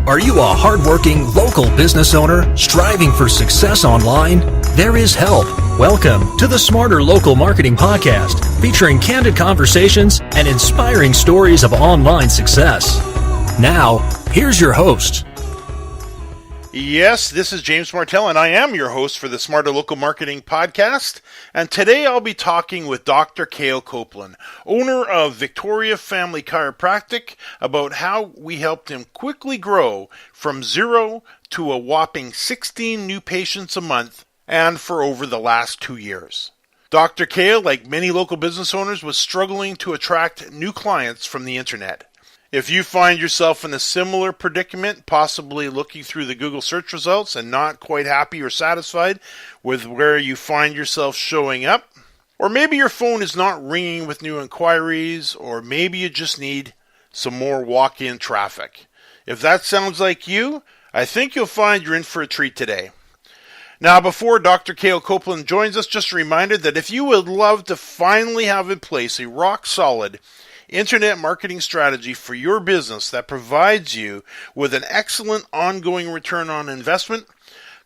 Are you a hardworking local business owner striving for success online? There is help. Welcome to the Smarter Local Marketing Podcast, featuring candid conversations and inspiring stories of online success. Now, here's your host. Yes, this is James Martell, and I am your host for the Smarter Local Marketing Podcast. And today I'll be talking with Dr. Cale Copeland, owner of Victoria Family Chiropractic, about how we helped him quickly grow from zero to a whopping 16 new patients a month, and for over the last 2 years. Dr. Cale, like many local business owners, was struggling to attract new clients from the internet. If you find yourself in a similar predicament, possibly looking through the Google search results and not quite happy or satisfied with where you find yourself showing up, or maybe your phone is not ringing with new inquiries, or maybe you just need some more walk-in traffic. If that sounds like you, I think you'll find you're in for a treat today. Now, before Dr. Cale Copeland joins us, just a reminder that if you would love to finally have in place a rock-solid internet marketing strategy for your business that provides you with an excellent ongoing return on investment,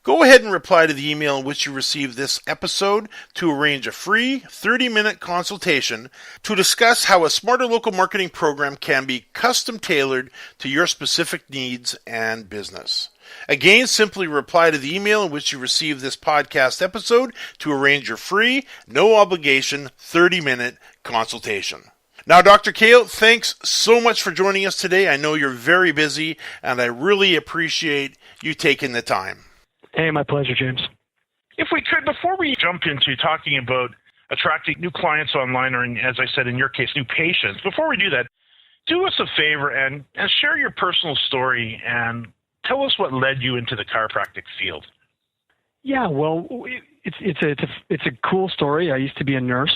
go ahead and reply to the email in which you received this episode to arrange a free 30-minute consultation to discuss how a Smarter Local Marketing program can be custom tailored to your specific needs and business. Again, simply reply to the email in which you received this podcast episode to arrange your free, no obligation 30-minute consultation. Now, Dr. Cale, thanks so much for joining us today. I know you're very busy, and I really appreciate you taking the time. Hey, my pleasure, James. If we could, before we jump into talking about attracting new clients online, or as I said, in your case, new patients, before we do that, do us a favor and share your personal story and tell us what led you into the chiropractic field. Yeah, well, it's a cool story. I used to be a nurse,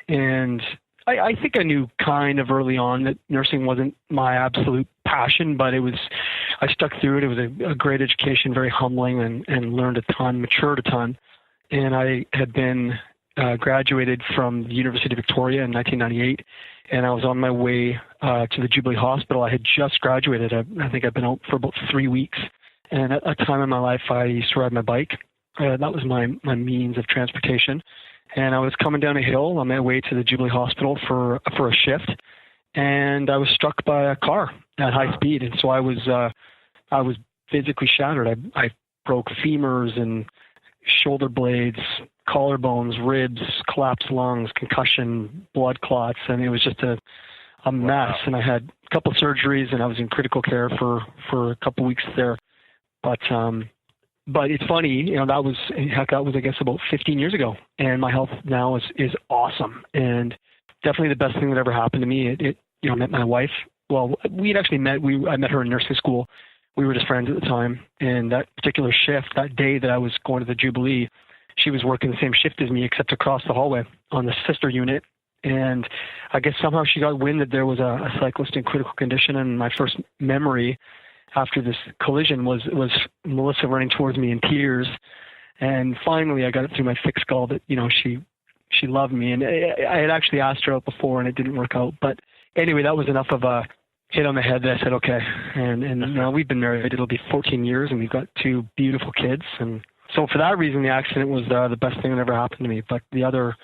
and I think I knew kind of early on that nursing wasn't my absolute passion, but I stuck through it. It was a great education, very humbling, and learned a ton, matured a ton. And I had been graduated from the University of Victoria in 1998, and I was on my way to the Jubilee Hospital. I had just graduated. I think I'd been out for about 3 weeks. And at a time in my life, I used to ride my bike. That was my means of transportation. And I was coming down a hill on my way to the Jubilee Hospital for a shift, and I was struck by a car at high speed. And so I was physically shattered. I broke femurs and shoulder blades, collarbones, ribs, collapsed lungs, concussion, blood clots, and it was just a mess. Wow. And I had a couple of surgeries, and I was in critical care for a couple of weeks there. But it's funny, that was, I guess, about 15 years ago. And my health now is awesome. And definitely the best thing that ever happened to me. I met my wife. Well, we had actually met. I met her in nursing school. We were just friends at the time. And that particular shift, that day that I was going to the Jubilee, she was working the same shift as me, except across the hallway on the sister unit. And I guess somehow she got wind that there was a cyclist in critical condition. And my first memory after this collision was Melissa running towards me in tears. And finally I got it through my thick skull that, she loved me. And I had actually asked her out before and it didn't work out. But anyway, that was enough of a hit on the head that I said, okay. And we've been married. It'll be 14 years and we've got 2 beautiful kids. And so for that reason, the accident was the best thing that ever happened to me. But the other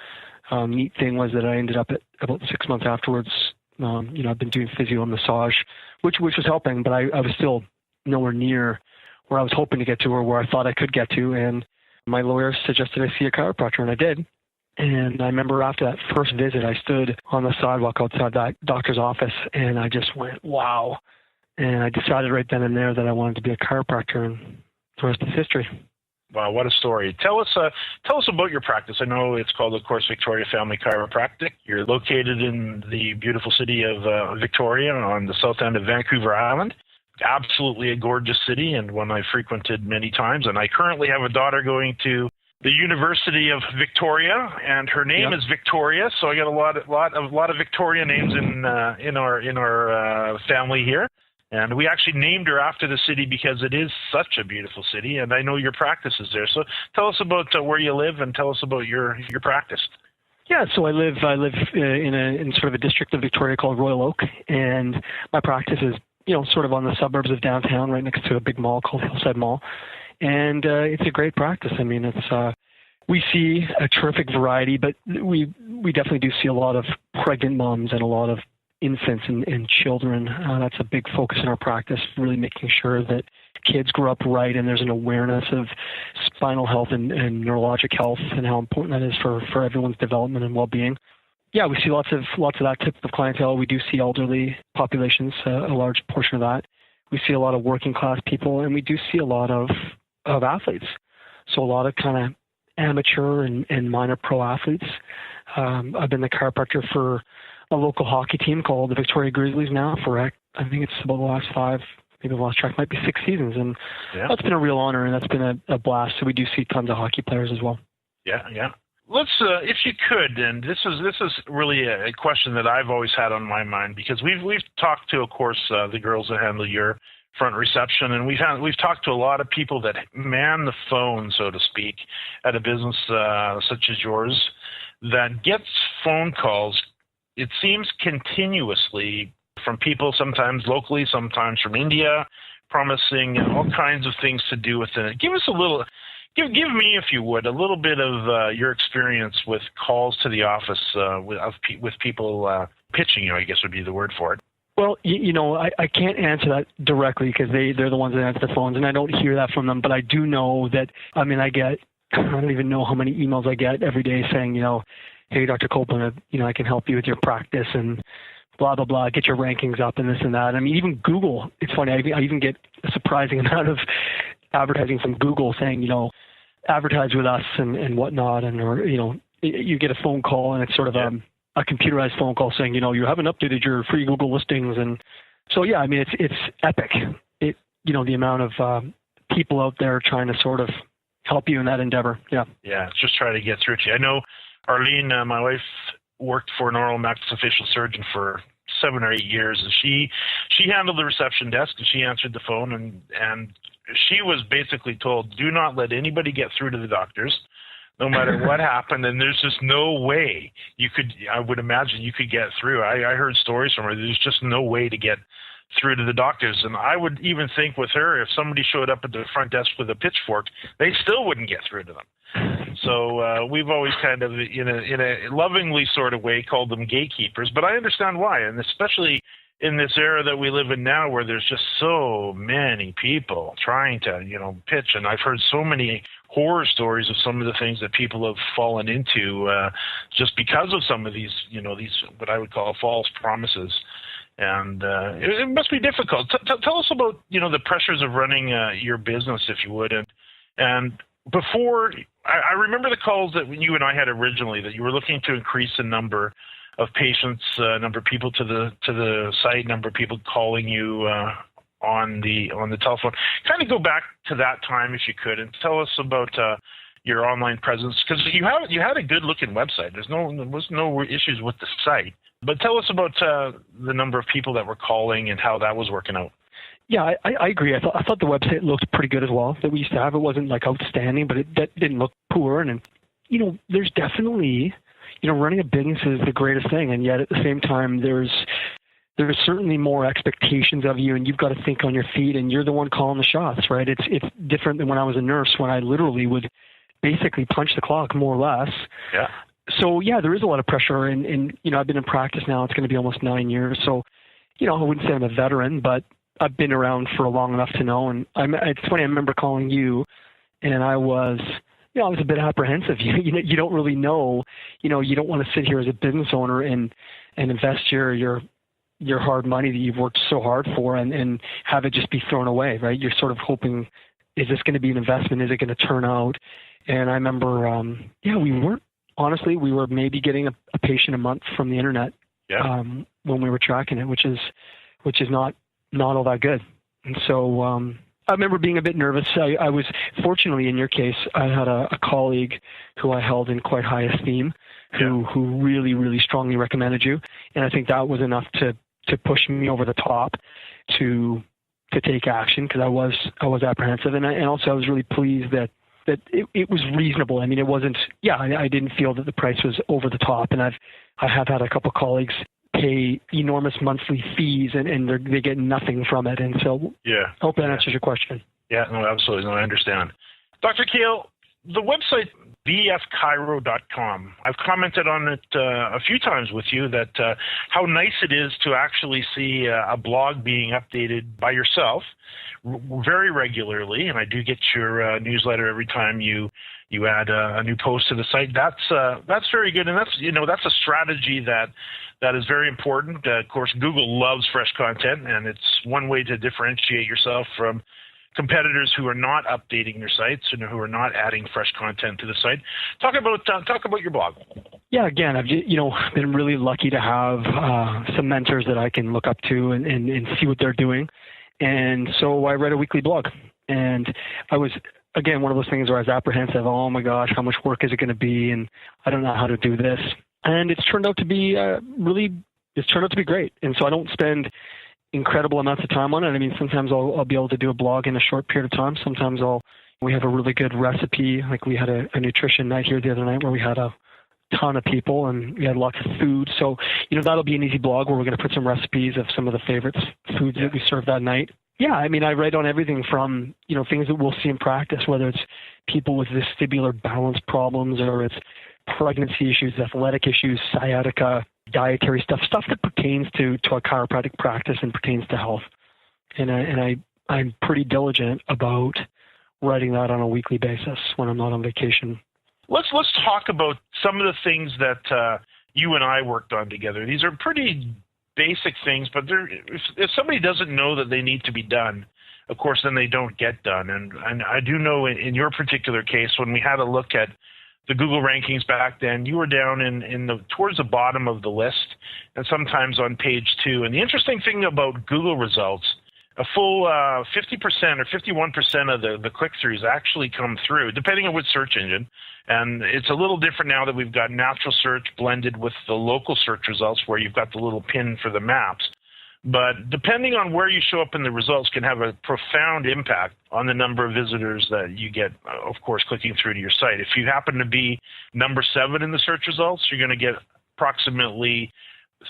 neat thing was that I ended up at about 6 months afterwards. I've been doing physio and massage, which was helping, but I was still nowhere near where I was hoping to get to or where I thought I could get to. And my lawyer suggested I see a chiropractor, and I did. And I remember after that first visit, I stood on the sidewalk outside that doctor's office, and I just went, wow. And I decided right then and there that I wanted to be a chiropractor, and the rest is history. Wow, what a story. Tell us about your practice. I know it's called, of course, Victoria Family Chiropractic. You're located in the beautiful city of Victoria on the south end of Vancouver Island. Absolutely a gorgeous city, and one I frequented many times. And I currently have a daughter going to the University of Victoria, and her name is Victoria. So I got a lot of Victoria names in our family here. And we actually named her after the city because it is such a beautiful city, and I know your practice is there. So tell us about where you live and tell us about your practice. Yeah, so I live in sort of a district of Victoria called Royal Oak, and my practice is sort of on the suburbs of downtown, right next to a big mall called Hillside Mall. And it's a great practice. I mean, we see a terrific variety, but we definitely do see a lot of pregnant moms and a lot of infants and children. That's a big focus in our practice, really making sure that kids grow up right and there's an awareness of spinal health and neurologic health and how important that is for everyone's development and well-being. Yeah, we see lots of that type of clientele. We do see elderly populations, a large portion of that. We see a lot of working class people, and we do see a lot of athletes. So a lot of kind of amateur and minor pro athletes. I've been the chiropractor for a local hockey team called the Victoria Grizzlies now for, I think it's about the last 5, maybe the last track might be 6 seasons. And that's been a real honor, and that's been a blast. So we do see tons of hockey players as well. Yeah. Let's, if you could, and this is really a question that I've always had on my mind, because we've talked to, of course, the girls that handle your front reception, and we've talked to a lot of people that man the phone, so to speak, at a business such as yours that gets phone calls, it seems continuously, from people sometimes locally, sometimes from India, promising all kinds of things to do with it. Give us a little. Give me, if you would, a little bit of your experience with calls to the office with people pitching you, I guess would be the word for it. Well, I can't answer that directly because they're the ones that answer the phones, and I don't hear that from them. But I do know that, I don't even know how many emails I get every day saying, hey, Dr. Copeland, I can help you with your practice and blah, blah, blah, get your rankings up and this and that. I mean, even Google, it's funny, I even get a surprising amount of advertising from Google saying, advertise with us and whatnot. Or you get a phone call and it's sort of a computerized phone call saying, you haven't updated your free Google listings. And so, yeah, I mean, it's epic. The amount of people out there trying to sort of help you in that endeavor. Yeah. Yeah. Just try to get through to you. I know Arlene, my wife, worked for an oral maxillofacial surgeon for 7 or 8 years, and she handled the reception desk and she answered the phone and she was basically told, do not let anybody get through to the doctors, no matter what happened. And there's just no way I would imagine you could get through. I heard stories from her. There's just no way to get through to the doctors. And I would even think with her, if somebody showed up at the front desk with a pitchfork, they still wouldn't get through to them. So we've always kind of, in a lovingly sort of way, called them gatekeepers. But I understand why, and especially in this era that we live in now, where there's just so many people trying to, pitch. And I've heard so many horror stories of some of the things that people have fallen into just because of some of these, these what I would call false promises. And it must be difficult. Tell us about, the pressures of running your business, if you would. And before, I remember the calls that you and I had originally, that you were looking to increase the number of patients, number of people to the site, number of people calling you on the telephone. Kind of go back to that time, if you could, and tell us about your online presence, because you had a good looking website. There was no issues with the site, but tell us about the number of people that were calling and how that was working out. Yeah, I agree. I thought the website looked pretty good as well that we used to have. It wasn't like outstanding, but that didn't look poor. And there's definitely, running a business is the greatest thing, and yet at the same time, there's certainly more expectations of you, and you've got to think on your feet, and you're the one calling the shots, right? It's different than when I was a nurse, when I literally would basically punch the clock, more or less. Yeah. So yeah, there is a lot of pressure, and I've been in practice now. It's going to be almost 9 years, so I wouldn't say I'm a veteran, but I've been around for long enough to know. And it's funny, I remember calling you, and I was a bit apprehensive. You don't really know. You don't want to sit here as a business owner and invest your hard money that you've worked so hard for and have it just be thrown away, right? You're sort of hoping, is this going to be an investment? Is it going to turn out? And I remember, we were maybe getting a patient a month from the internet when we were tracking it, which is not all that good. And so I remember being a bit nervous. I was, fortunately in your case, I had a colleague who I held in quite high esteem who really, really strongly recommended you. And I think that was enough to push me over the top to take action, because I was apprehensive. And also I was really pleased that it was reasonable. I mean, it wasn't, I didn't feel that the price was over the top. And I have had a couple colleagues pay enormous monthly fees and they get nothing from it. And so I hope that answers your question. Yeah, no, absolutely. No, I understand. Dr. Kale, the website bfchiro.com, I've commented on it a few times with you that how nice it is to actually see a blog being updated by yourself very regularly, and I do get your newsletter every time you add a new post to the site. That's very good, and that's a strategy that is very important. Of course, Google loves fresh content, and it's one way to differentiate yourself from competitors who are not updating their sites and who are not adding fresh content to the site. Talk about your blog. Yeah, again, I've been really lucky to have some mentors that I can look up to and see what they're doing. And so I read a weekly blog, and I was, again, one of those things where I was apprehensive. Oh my gosh, how much work is it going to be? And I don't know how to do this. And it's turned out to be great. And so I don't spend incredible amounts of time on it. I mean, sometimes I'll be able to do a blog in a short period of time. Sometimes we have a really good recipe. Like we had a nutrition night here the other night where we had a ton of people and we had lots of food. So, that'll be an easy blog where we're going to put some recipes of some of the favorite foods that we served that night. Yeah, I mean, I write on everything from, things that we'll see in practice, whether it's people with vestibular balance problems or it's pregnancy issues, athletic issues, sciatica, dietary stuff that pertains to a chiropractic practice and pertains to health. And I'm pretty diligent about writing that on a weekly basis when I'm not on vacation. Let's talk about some of the things that you and I worked on together. These are pretty basic things, but if somebody doesn't know that they need to be done, of course, then they don't get done. And I do know in your particular case, when we had a look at the Google rankings back then, you were down towards the bottom of the list, and sometimes on page 2. And the interesting thing about Google results, a full 50% or 51% of the click-throughs actually come through, depending on which search engine. And it's a little different now that we've got natural search blended with the local search results where you've got the little pin for the maps. But depending on where you show up in the results can have a profound impact on the number of visitors that you get, of course, clicking through to your site. If you happen to be number 7 in the search results, you're going to get approximately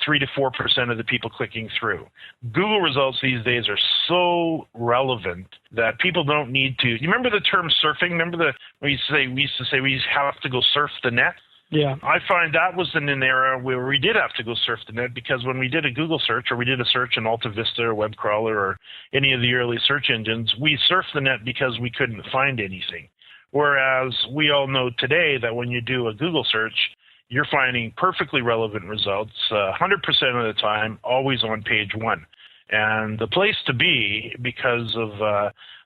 3 to 4% of the people clicking through. Google results these days are so relevant that people don't need to. You remember the term surfing? Remember we used to say we have to go surf the net? Yeah. I find that was in an era where we did have to go surf the net, because when we did a Google search or we did a search in AltaVista or WebCrawler or any of the early search engines, we surfed the net because we couldn't find anything. Whereas we all know today that when you do a Google search, you're finding perfectly relevant results 100% of the time, always on page 1. And the place to be, because of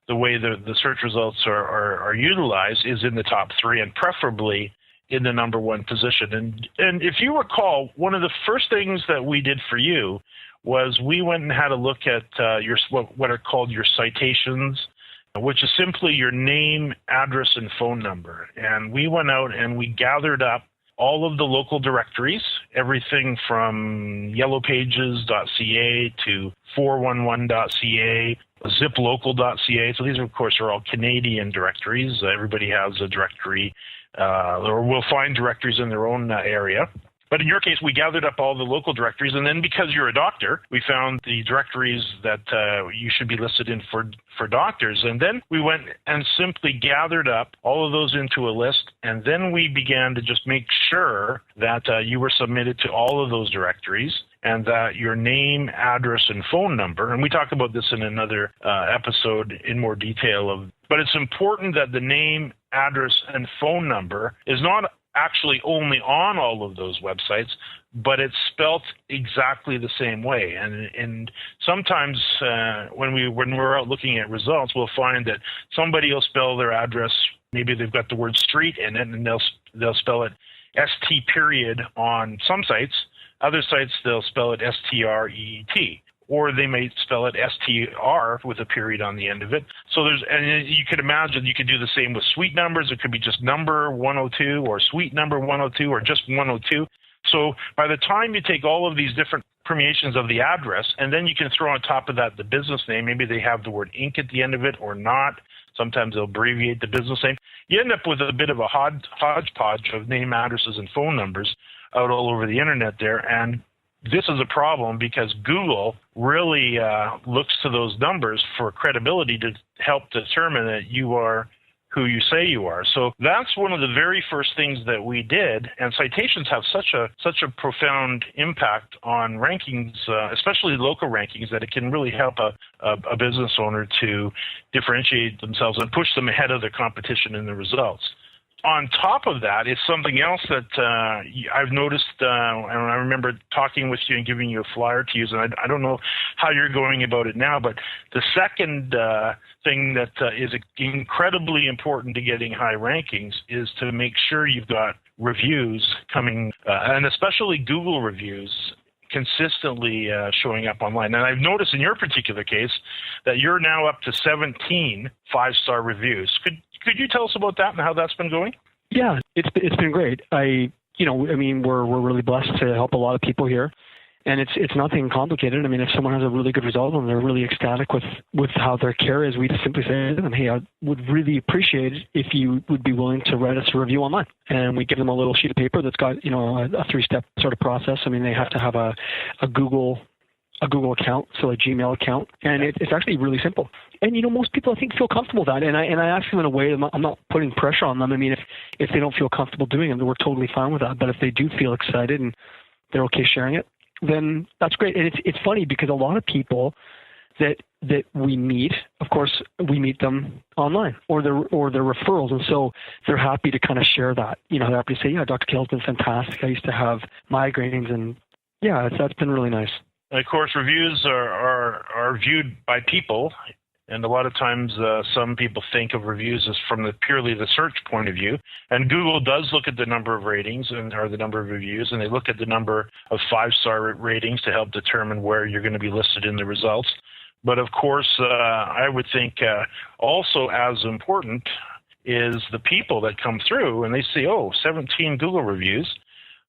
the way the search results are utilized, is in the top 3 and preferably in the number 1 position. And if you recall, one of the first things that we did for you was we went and had a look at what are called your citations, which is simply your name, address, and phone number. And we went out and we gathered up all of the local directories, everything from yellowpages.ca to 411.ca, ziplocal.ca. So these, of course, are all Canadian directories. Everybody has a directory, or will find directories in their own area. But in your case, we gathered up all the local directories, and then because you're a doctor, we found the directories that you should be listed in for doctors. And then we went and simply gathered up all of those into a list, and then we began to just make sure that you were submitted to all of those directories, and that your name, address, and phone number, and we talk about this in another episode in more detail, but it's important that the name, address, and phone number is not actually only on all of those websites, but it's spelt exactly the same way. And sometimes when we're out looking at results, we'll find that somebody will spell their address, maybe they've got the word street in it, and they'll spell it ST period on some sites. Other sites, they'll spell it STREET. Or they may spell it STR with a period on the end of it. So and you could imagine you could do the same with suite numbers. It could be just number 102 or suite number 102 or just 102. So by the time you take all of these different permeations of the address, and then you can throw on top of that the business name, maybe they have the word Inc. at the end of it or not. Sometimes they'll abbreviate the business name. You end up with a bit of a hodgepodge of name, addresses, and phone numbers out all over the internet there. And this is a problem because Google really looks to those numbers for credibility to help determine that you are who you say you are. So that's one of the very first things that we did, and citations have such a profound impact on rankings, especially local rankings, that it can really help a business owner to differentiate themselves and push them ahead of their competition in the results. On top of that is something else that I've noticed, and I remember talking with you and giving you a flyer to use, and I don't know how you're going about it now, but the second thing that is incredibly important to getting high rankings is to make sure you've got reviews coming, and especially Google reviews, consistently showing up online. And I've noticed in your particular case that you're now up to 17 five-star reviews. Could you tell us about that and how that's been going? Yeah, it's been great. We're really blessed to help a lot of people here, and it's nothing complicated. I mean, if someone has a really good result and they're really ecstatic with how their care is, we just simply say to them, hey, I would really appreciate it if you would be willing to write us a review online. And we give them a little sheet of paper that's got, a three-step sort of process. I mean, they have to have a Google account, so a Gmail account, and it's actually really simple. And most people, I think, feel comfortable with that. And I ask them in a way, I'm not putting pressure on them. I mean, if they don't feel comfortable doing it, then we're totally fine with that. But if they do feel excited and they're okay sharing it, then that's great. And it's funny because a lot of people that we meet, of course, we meet them online or their referrals, and so they're happy to kind of share that. They're happy to say, yeah, Dr. Kale's been fantastic. I used to have migraines, and yeah, that's been really nice. And of course, reviews are viewed by people, and a lot of times some people think of reviews as from purely the search point of view. And Google does look at the number of ratings or the number of reviews, and they look at the number of five-star ratings to help determine where you're going to be listed in the results. But of course, I would think also as important is the people that come through and they see, 17 Google reviews,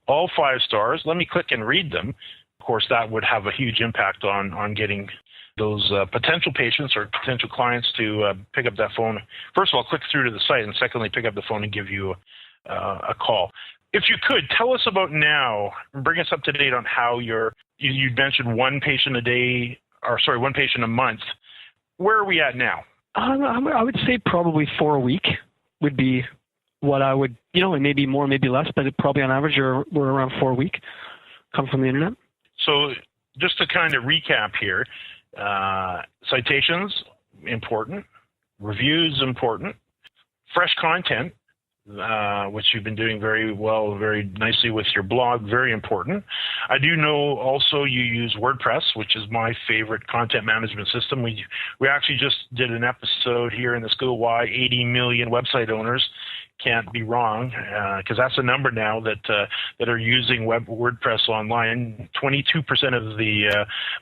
all 5 stars. Let me click and read them. Of course, that would have a huge impact on getting those potential patients or potential clients to pick up that phone. First of all, click through to the site, and secondly, pick up the phone and give you a call. If you could, tell us about now, bring us up to date on how you mentioned one patient a month. Where are we at now? I would say probably 4 a week would be what I would, and maybe more, maybe less, but probably on average we're around 4 a week come from the internet. So just to kind of recap here, citations, important, reviews, important, fresh content, which you've been doing very well, very nicely with your blog, very important. I do know also you use WordPress, which is my favorite content management system. We actually just did an episode here in the school why 80 million website owners can't be wrong, because that's a number now that are using WordPress online. 22%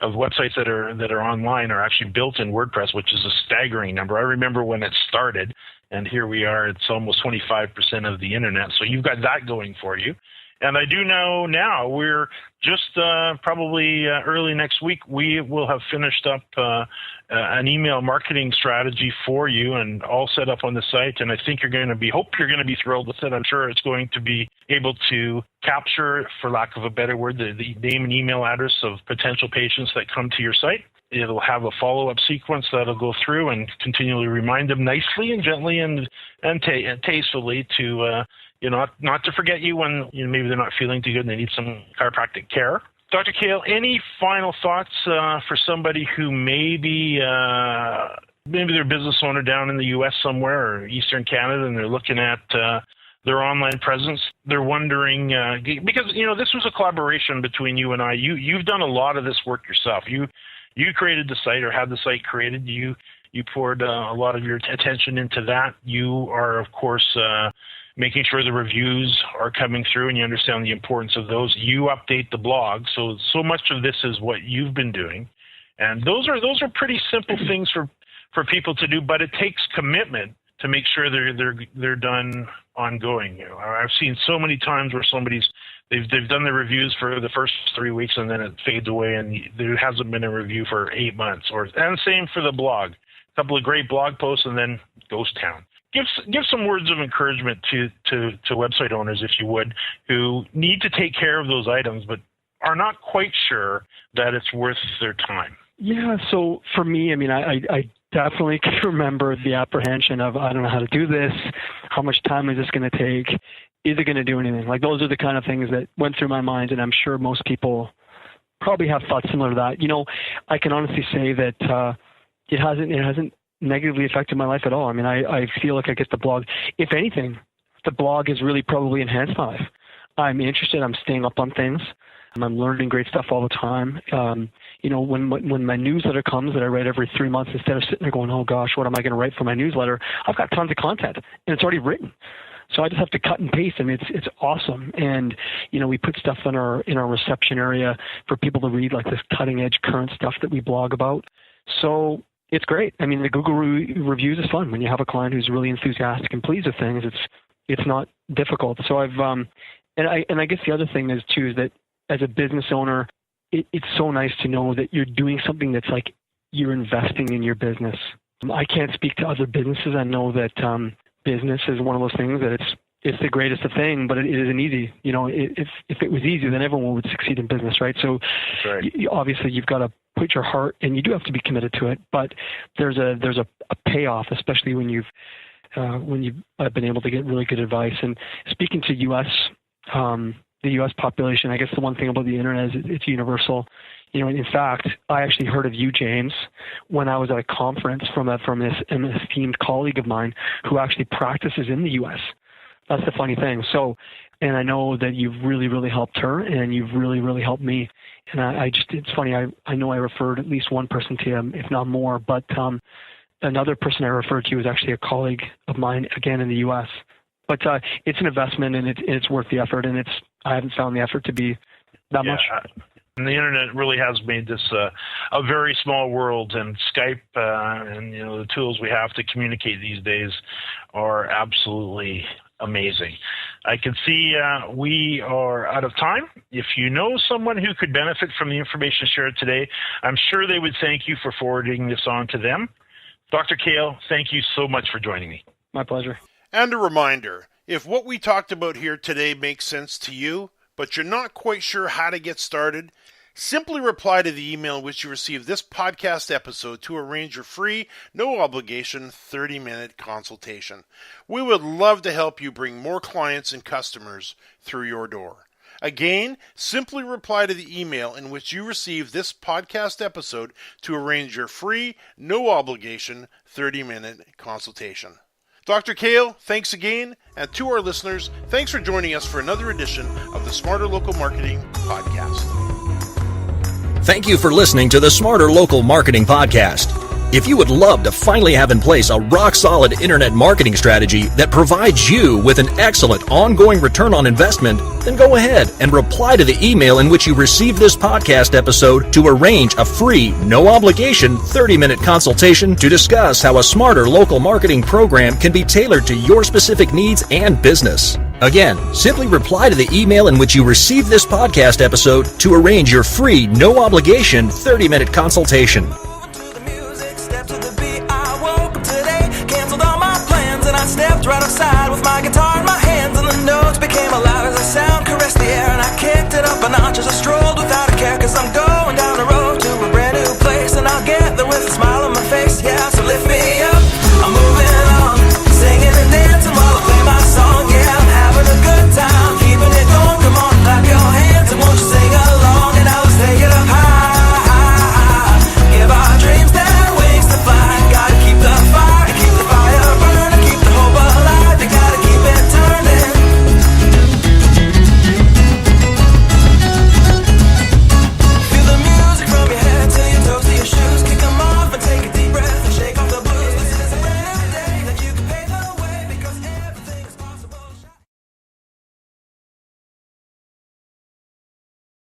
of websites that are online are actually built in WordPress, which is a staggering number. I remember when it started, and here we are. It's almost 25% of the internet. So you've got that going for you. And I do know now we're just probably early next week, we will have finished up an email marketing strategy for you and all set up on the site. And I think hope you're going to be thrilled with it. I'm sure it's going to be able to capture, for lack of a better word, the name and email address of potential patients that come to your site. It'll have a follow-up sequence that'll go through and continually remind them nicely and gently and tastefully to not to forget you when maybe they're not feeling too good and they need some chiropractic care. Dr. Kale, any final thoughts for somebody who maybe they're a business owner down in the U.S. somewhere or Eastern Canada and they're looking at their online presence? They're wondering, because this was a collaboration between you and I. You've done a lot of this work yourself. You created the site or had the site created. You poured a lot of your attention into that. You are, of course, making sure the reviews are coming through and you understand the importance of those. You update the blog. So much of this is what you've been doing. And those are pretty simple things for people to do, but it takes commitment to make sure they're done ongoing. I've seen so many times where they've done the reviews for the first 3 weeks and then it fades away and there hasn't been a review for 8 months. And same for the blog. A couple of great blog posts and then ghost town. Give some words of encouragement to website owners, if you would, who need to take care of those items, but are not quite sure that it's worth their time? Yeah, so for me, I mean, I definitely can remember the apprehension of, I don't know how to do this, how much time is this going to take, is it going to do anything? Like, those are the kind of things that went through my mind, and I'm sure most people probably have thoughts similar to that. You know, I can honestly say that it hasn't negatively affected my life at all. I mean, I feel like I get the blog. If anything, the blog has really probably enhanced my life. I'm interested. I'm staying up on things. I'm learning great stuff all the time. You know, when my newsletter comes that I write every 3 months, instead of sitting there going, oh gosh, what am I going to write for my newsletter? I've got tons of content, and it's already written. So I just have to cut and paste. I mean, it's awesome. And, you know, we put stuff in our reception area for people to read, like this cutting edge current stuff that we blog about. So it's great. I mean, the Google reviews is fun. When you have a client who's really enthusiastic and pleased with things, it's not difficult. So I've, and I guess the other thing is too, is that as a business owner, it's so nice to know that you're doing something that's like you're investing in your business. I can't speak to other businesses. I know that business is one of those things that it's the greatest of thing, but it isn't easy. You know, if it was easy, then everyone would succeed in business, right? So right. Obviously you've got to put your heart, and you do have to be committed to it. But there's a payoff, especially when you've been able to get really good advice. And speaking to the U.S. population, I guess the one thing about the internet is it's universal. You know, in fact, I actually heard of you, James, when I was at a conference from an esteemed colleague of mine who actually practices in the U.S. That's the funny thing. So, and I know that you've really, really helped her, and you've really, really helped me. And it's funny, I know I referred at least one person to him, if not more, but another person I referred to was actually a colleague of mine, again, in the U.S. But it's an investment, and it's worth the effort, and I haven't found the effort to be that much. And the internet really has made this a very small world, and Skype and the tools we have to communicate these days are absolutely amazing. I can see we are out of time. If you know someone who could benefit from the information shared today, I'm sure they would thank you for forwarding this on to them. Dr. Kale, thank you so much for joining me. My pleasure. And a reminder, if what we talked about here today makes sense to you, but you're not quite sure how to get started, simply reply to the email in which you received this podcast episode to arrange your free, no-obligation 30-minute consultation. We would love to help you bring more clients and customers through your door. Again, simply reply to the email in which you received this podcast episode to arrange your free, no-obligation 30-minute consultation. Dr. Kale, thanks again, and to our listeners, thanks for joining us for another edition of the Smarter Local Marketing Podcast. Thank you for listening to the Smarter Local Marketing Podcast. If you would love to finally have in place a rock-solid internet marketing strategy that provides you with an excellent ongoing return on investment, then go ahead and reply to the email in which you received this podcast episode to arrange a free, no-obligation 30-minute consultation to discuss how a smarter local marketing program can be tailored to your specific needs and business. Again, simply reply to the email in which you received this podcast episode to arrange your free, no-obligation 30-minute consultation. Stepped right outside with my guitar in my hands, and the notes became alive as the sound caressed the air, and I kicked it up a notch as I strolled without a care, 'cause I'm going down the road to a